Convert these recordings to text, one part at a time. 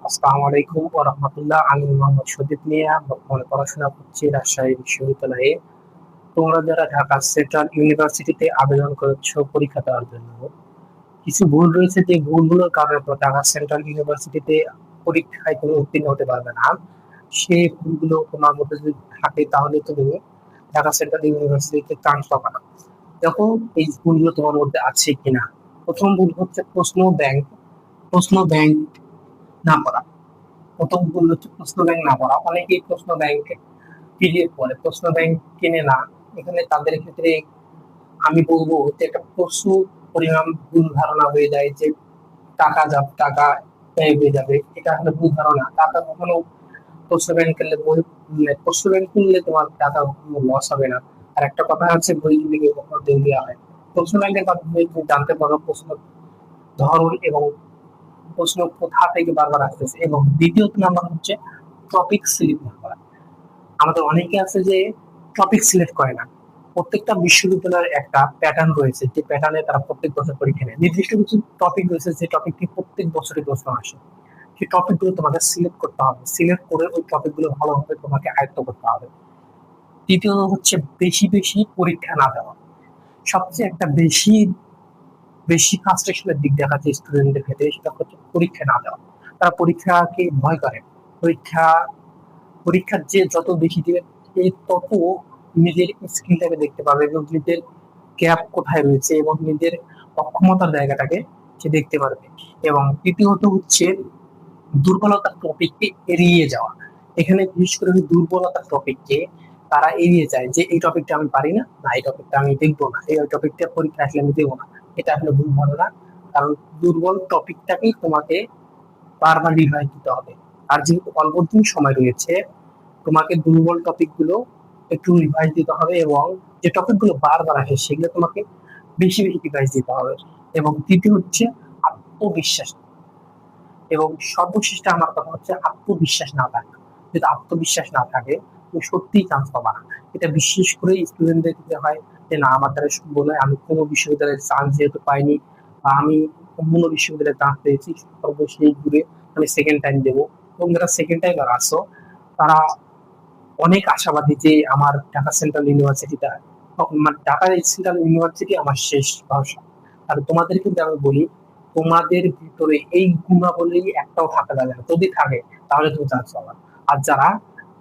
আসসালামু আলাইকুম ওয়া রাহমাতুল্লাহ। আমি মোহাম্মদ সজিব মিয়া, বর্তমানে পড়াশোনা করছি রাজশাহী বিশ্ববিদ্যালয়ে। তোমরা যারা ঢাকা সেন্ট্রাল ইউনিভার্সিটিতে আবেদন করেছো পরীক্ষা দেওয়ার জন্য, কিছু ভুল রয়েছে, যে ভুলগুলোর কারণে তো ঢাকা সেন্ট্রাল ইউনিভার্সিটিতে পরীক্ষায় তুমি উত্তীর্ণ হতে পারবে না। সেই ভুলগুলো তোমার মধ্যে যদি থাকে তাহলে তুমি ঢাকা সেন্ট্রাল ইউনিভার্সিটিতে চান্স পাবে না। দেখো, এই ভুলগুলো তোমার মধ্যে আছে কিনা। প্রথম ভুল হচ্ছে প্রশ্ন ব্যাংক না পড়া। প্রথম ভুল হচ্ছে প্রশ্ন ব্যাংক না পড়া। অনেকেই প্রশ্ন ব্যাংক পিডিএফ পড়ে, প্রশ্ন ব্যাংক কিনে না। এখানে তাদের ক্ষেত্রে আমি বলবো যে একটা প্রচুর পরিমাণ ভুল ধারণা হয়ে যায় যে টাকা ব্যয় হয়ে যাবে। এটা আসলে ভুল ধারণা। টাকা কখনো প্রশ্ন ব্যাংক কিনলে প্রশ্ন ব্যাংক কিনলে তোমার টাকা কখনো লস হবে না। আর একটা কথা আছে, বই দিকে কখনো দেউলিয়া দেওয়া হয়। প্রশ্ন ব্যাংকের মাধ্যমে তুমি জানতে পারো প্রশ্ন ধরন এবং প্রশ্ন কোথা থেকে বারবার আসতেছে। এবং দ্বিতীয়ত নাম্বার হচ্ছে টপিক সিলেক্ট না করা। আমাদের অনেকে আছে যে টপিক সিলেক্ট করে না। প্রত্যেকটা বিশ্ববিদ্যালয়ের একটা প্যাটার্ন রয়েছে, যে প্যাটার্নে তারা প্রত্যেক বছর পরীক্ষা নেয়। নির্দিষ্ট কিছু টপিক রয়েছে যে টপিকটি প্রত্যেক বছরই প্রশ্ন আসে। সেই টপিক গুলো তোমাকে সিলেক্ট করতে হবে, সিলেক্ট করে ওই টপিক গুলো ভালোভাবে তোমাকে আয়ত্ত করতে হবে। তৃতীয়ত হচ্ছে বেশি বেশি পরীক্ষা না দেওয়া। সবচেয়ে একটা বেশি বেশি ফ্রাস্ট্রেশনের দিক দেখা যায় স্টুডেন্টদের ক্ষেত্রে, সেটা হচ্ছে পরীক্ষা না দেওয়া। তারা পরীক্ষাকে ভয় করে। পরীক্ষা পরীক্ষার যে যত বেশি দিবে, সে তত নিজের স্কিলটাকে দেখতে পারবে এবং নিজের গ্যাপ কোথায় রয়েছে এবং নিজের অক্ষমতার জায়গাটাকে সে দেখতে পারবে। এবং তৃতীয়ত হচ্ছে দুর্বলতার টপিককে এড়িয়ে যাওয়া। এখানে বিশেষ করে দুর্বলতার টপিককে তারা এড়িয়ে যায়, যে এই টপিকটা আমি পারি না, না এই টপিকটা আমি দেখবো না, এই টপিকটা পরীক্ষা আসলে আমি দেবো না। এটা আসলে ভুল ধারণা। কারণ দুর্বল টপিকটাকেই তোমাকে বারবার রিভাইজ দিতে হবে। আর যেহেতু অল্প দিন সময় রয়েছে, তোমাকে দুর্বল টপিক গুলো একটু রিভাইজ দিতে হবে, এবং যে টপিক গুলো বারবার আসে সেগুলো তোমাকে বেশি বেশি রিভাইজ দিতে হবে। এবং তৃতীয় হচ্ছে আত্মবিশ্বাস। এবং সর্বশেষ আমার কথা হচ্ছে আত্মবিশ্বাস না থাকা। যদি আত্মবিশ্বাস না থাকে, তুমি সত্যিই চান্স পাবা না। এটা বিশেষ করে স্টুডেন্টদের ক্ষেত্রে হয়, যে না আমার দ্বারা সম্ভব নয়, আমি কোনো বিশ্ববিদ্যালয়ের চান্স যেহেতু পাইনি, বা আমি অন্য বিশ্ববিদ্যালয়ে চান্স পেয়েছি, সেই ঘুরে আমি সেকেন্ড টাইম দেবো। এবং যারা সেকেন্ড টাইম আসো, তারা অনেক আশাবাদী যে আমার ঢাকা সেন্ট্রাল ইউনিভার্সিটিটা, মানে ঢাকা সেন্ট্রাল ইউনিভার্সিটি আমার শেষ ভরসা। আর তোমাদের কিন্তু আমি বলি, তোমাদের ভিতরে এই গুণাবলী একটাও থাকা যাবে না। যদি থাকে তাহলে তুমি চান্স পাবা। আর যারা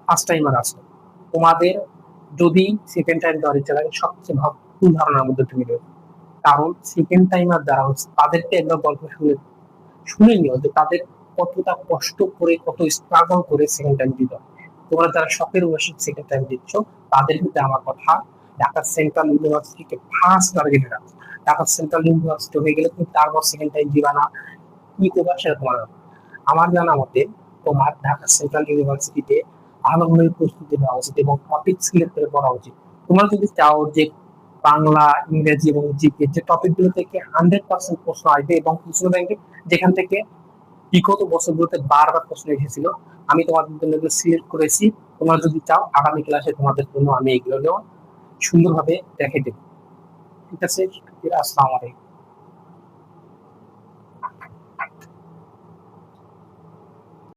ফার্স্ট টাইমার আছো, তোমাদের যদি সেকেন্ড টাইম দেওয়ার ইচ্ছা থাকে, সবচেয়ে ভুল ধারণার মধ্যে তুমি রয়েছে। কারণ সেকেন্ড টাইমার যারা হচ্ছে তাদেরকে একবার গল্প শুনে শুনে নিও যে তাদের কতটা কষ্ট করে, কত স্ট্রাগল করে সেকেন্ড টাইম দিতে হয়। তোমরা যারা শখের বসে সেকেন্ড টাইম দিচ্ছ, তাদের কিন্তু আমার কথা, ঢাকা সেন্ট্রাল ইউনিভার্সিটিকে ফার্স্ট টার্গেটে রাখো। ঢাকা সেন্ট্রাল ইউনিভার্সিটি হয়ে গেলে তুমি তারপর সেকেন্ড টাইম দিবা না, কি করবা সেটা তোমার ব্যাপার। আমার জানা মতে তোমার ঢাকা সেন্ট্রাল ইউনিভার্সিটিতে ভালোভাবে প্রস্তুতি নেওয়া উচিত এবং টপিক সিলেক্ট করে পড়া উচিত। তোমরা যদি চাও যে বাংলা, ইংরেজি এবং জিকে যে টপিক গুলো থেকে 100% প্রশ্ন আসবে, এবং প্রশ্ন ব্যাংকে যেখান থেকে বিগত বছরগুলোতে বারবার প্রশ্ন এসেছিল, আমি তোমাদের জন্য এগুলো সিলেক্ট করেছি। তোমরা যদি চাও আগামী ক্লাসে তোমাদের জন্য আমি এগুলো সুন্দরভাবে দেখে দেবো। ঠিক আছে? আসসালামু আলাইকুম।